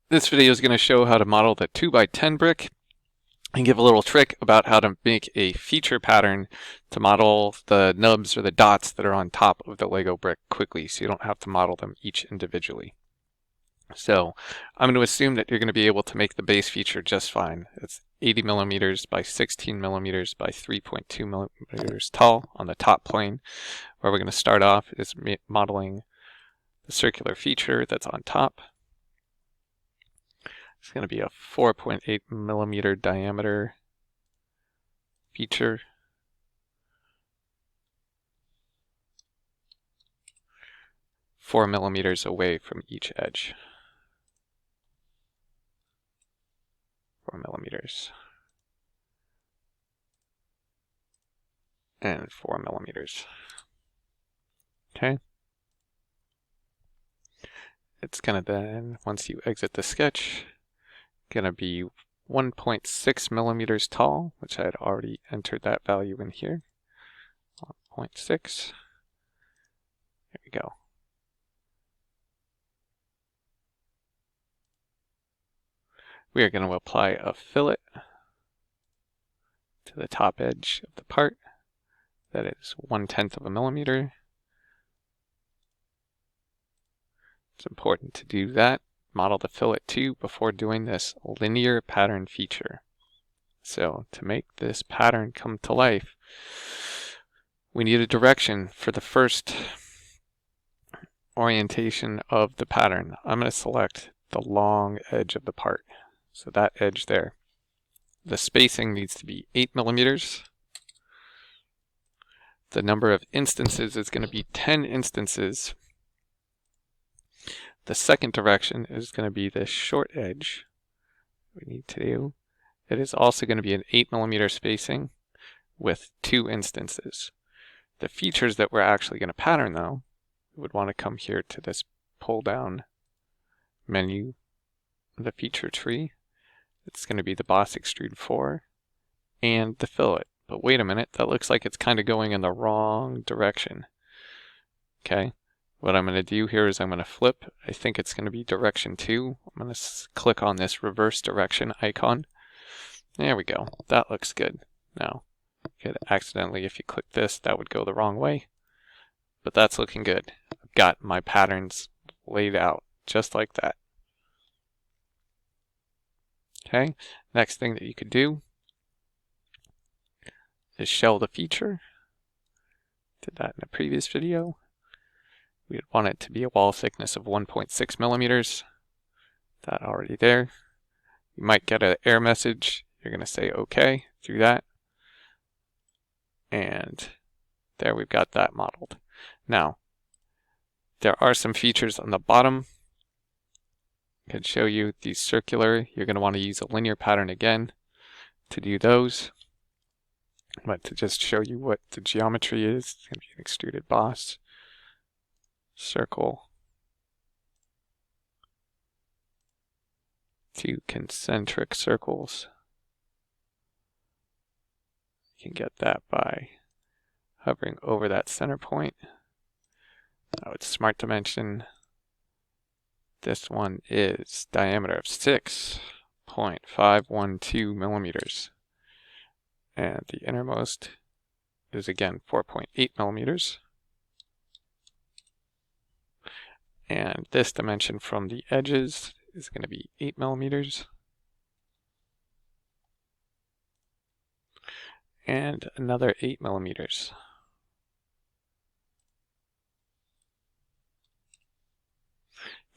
This video is going to show how to model the 2x10 brick and give a little trick about how to make a feature pattern to model the nubs or the dots that are on top of the Lego brick quickly so you don't have to model them each individually. So I'm going to assume that you're going to be able to make the base feature just fine. It's 80 millimeters by 16 millimeters by 3.2 millimeters tall on the top plane. Where we're going to start off is modeling the circular feature that's on top. It's going to be a 4.8 millimeter diameter feature. Four millimeters away from each edge. 4 millimeters. And 4 millimeters. Okay. It's going to then, once you exit the sketch, going to be 1.6 millimeters tall, which I had already entered that value in here. 1.6. There we go. We are going to apply a fillet to the top edge of the part. That is 1/10 of a millimeter. It's important to do that. Model the fillet too before doing this linear pattern feature. So to make this pattern come to life, we need a direction for the first orientation of the pattern. I'm going to select the long edge of the part. So that edge there. The spacing needs to be 8 millimeters. The number of instances is going to be 10 instances. The second direction is going to be this short edge. We need to do. It is also going to be an 8 millimeter spacing with 2 instances. The features that we're actually going to pattern though, we would want to come here to this pull down menu, the feature tree. It's going to be the Boss Extrude 4 and the fillet. But wait a minute, that looks like it's kind of going in the wrong direction. Okay, what I'm going to do here is I'm going to flip. I think it's going to be direction 2. I'm going to click on this reverse direction icon. There we go. That looks good. Now, accidentally, if you click this, that would go the wrong way. But that's looking good. I've got my patterns laid out just like that. Okay, next thing that you could do is shell the feature. Did that in a previous video. We'd want it to be a wall thickness of 1.6 millimeters. That already there. You might get an error message. You're going to say OK through that. And there we've got that modeled. Now, there are some features on the bottom. I can show you these circular. You're going to want to use a linear pattern again to do those. But to just show you what the geometry is, it's going to be an extruded boss. Circle. 2 concentric circles. You can get that by hovering over that center point. Now it's smart to mention this one is diameter of 6.512 millimeters. And the innermost is again 4.8 millimeters. And this dimension from the edges is going to be 8 millimeters. And another 8 millimeters.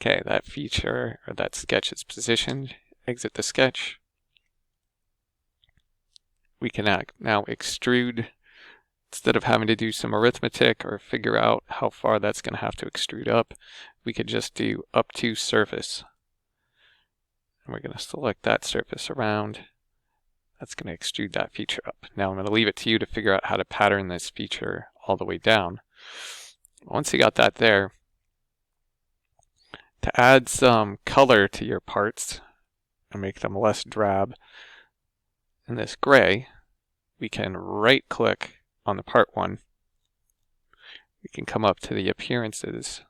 Okay, that feature or that sketch is positioned. Exit the sketch. We can now extrude. Instead of having to do some arithmetic or figure out how far that's going to have to extrude up, we could just do up to surface. And we're going to select that surface around. That's going to extrude that feature up. Now I'm going to leave it to you to figure out how to pattern this feature all the way down. Once you got that there, to add some color to your parts and make them less drab in this gray, we can right click on the part 1. We can come up to the appearances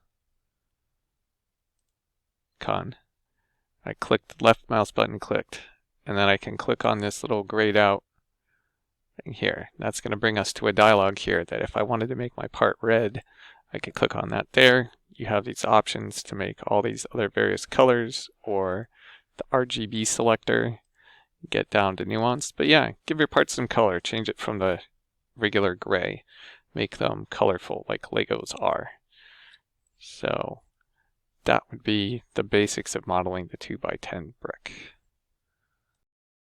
icon. I clicked, left mouse button clicked, and then I can click on this little grayed out thing here. That's going to bring us to a dialog here that if I wanted to make my part red, I could click on that there. You have these options to make all these other various colors or the RGB selector, get down to nuance. But yeah, give your parts some color, change it from the regular gray, make them colorful like Legos are. So that would be the basics of modeling the 2x10 brick.